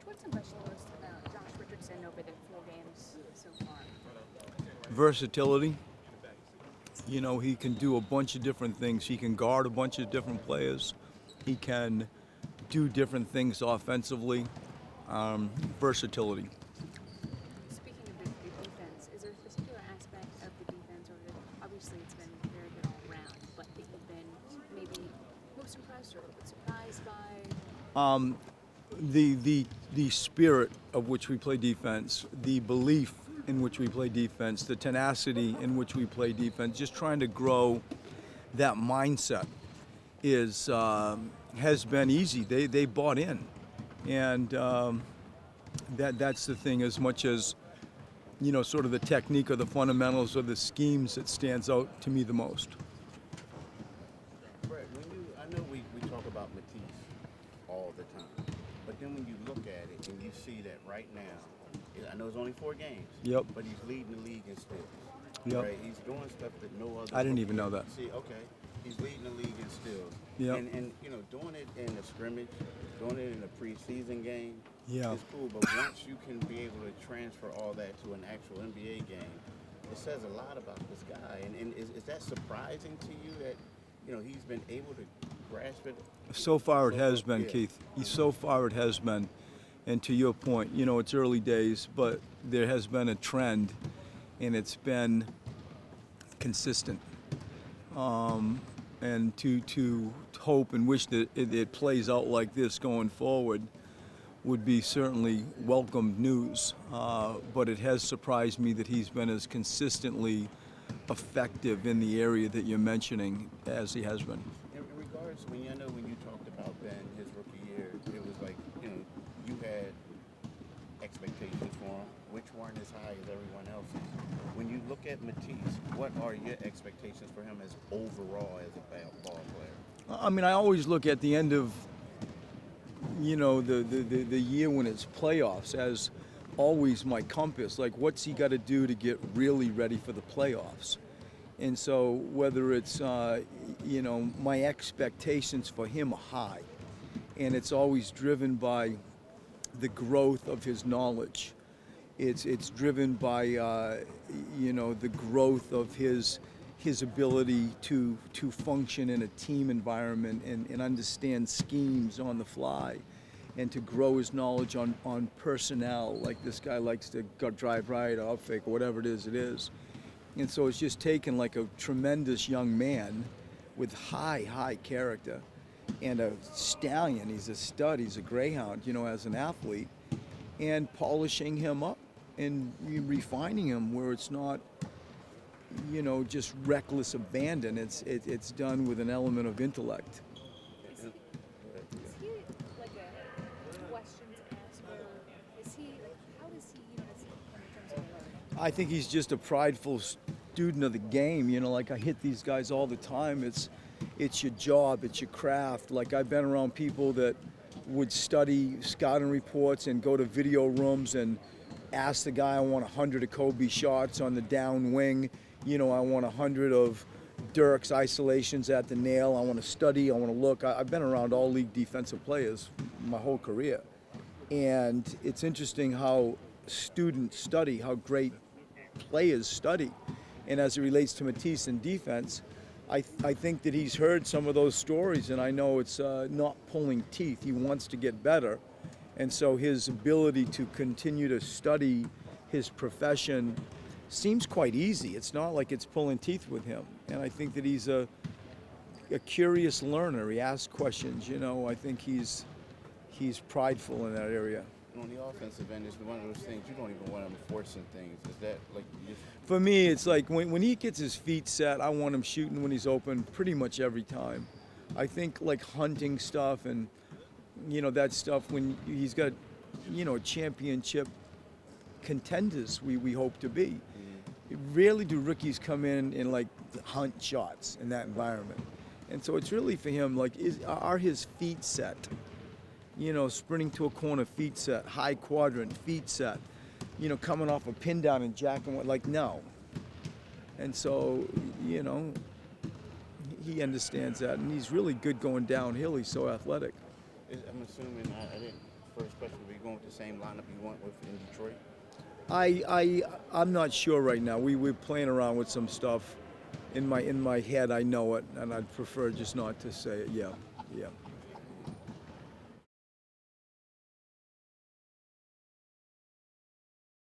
What's impressed you most about Josh Richardson over the 4 games so far? Versatility. You know, he can do a bunch of different things. He can guard a bunch of different players. He can do different things offensively. Versatility. Speaking of the defense, is there a particular aspect of the defense, or obviously it's been very good all around, but that you've been maybe most impressed or surprised by? The spirit of which we play defense, the belief in which we play defense, the tenacity in which we play defense, just trying to grow that mindset is has been easy. They bought in, and that's the thing. As much as sort of the technique or the fundamentals or the schemes that stands out to me the most. Brett, I know we talk about Matisse all the time, but then when you look at it and you see that right now, I know it's only 4 games. Yep. But he's leading the league in steals. Yep. Right? He's doing stuff that no other. I didn't even know that. See, okay, he's leading the league in steals. Yep. And doing it in a scrimmage, doing it in a preseason game, Yeah. is cool. But once you can be able to transfer all that to an actual NBA game, it says a lot about this guy. And is that surprising to you that he's been able to grasp it? So far it has been, Yeah. Keith. So far it has been. And to your point, it's early days, but there has been a trend, and it's been consistent. And to hope and wish that it plays out like this going forward would be certainly welcomed news. But it has surprised me that he's been as consistently effective in the area that you're mentioning as he has been. In regards, when you talked about Ben, his rookie year, it was like you had expectations for him, which weren't as high as everyone else's. When you look at Matisse, what are your expectations for him as overall as a ball player? I mean, I always look at the end of the year when it's playoffs as always my compass. Like, what's he got to do to get really ready for the playoffs? And so whether it's my expectations for him are high, and it's always driven by the growth of his knowledge. It's driven by the growth of his ability to function in a team environment and understand schemes on the fly, and to grow his knowledge on personnel. Like, this guy likes to go drive right or fake or whatever it is. And so it's just taken like a tremendous young man with high character and a stallion. He's a stud. He's a greyhound, as an athlete, and polishing him up and refining him where it's not, just reckless abandon. It's done with an element of intellect. Is he like a questions asker? How does he in terms of learning? I think he's just a prideful student of the game. Like, I hit these guys all the time. It's your job, it's your craft. Like, I've been around people that would study scouting reports and go to video rooms and ask the guy, I want 100 of Kobe shots on the down wing. I want 100 of Dirk's isolations at the nail. I want to study, I want to look. I've been around all league defensive players my whole career. And it's interesting how students study, how great players study. And as it relates to Matisse and defense, I think that he's heard some of those stories, and I know it's not pulling teeth. He wants to get better. And so his ability to continue to study his profession seems quite easy. It's not like it's pulling teeth with him. And I think that he's a curious learner. He asks questions. I think he's prideful in that area. On the offensive end, it's one of those things you don't even want him forcing things. Is that like? For me, it's like when he gets his feet set, I want him shooting when he's open pretty much every time. I think like hunting stuff and that stuff when he's got championship contenders we hope to be. Rarely do rookies come in and like hunt shots in that environment. And so it's really for him, like, are his feet set? Sprinting to a corner, feet set, high quadrant, feet set, coming off a pin down and jacking, like, no. And so, he understands that, and he's really good going downhill. He's so athletic. I'm assuming I didn't first question. Are you going with the same lineup you went with in Detroit? I'm not sure right now. We're playing around with some stuff. In my head, I know it, and I'd prefer just not to say it. Yeah, yeah.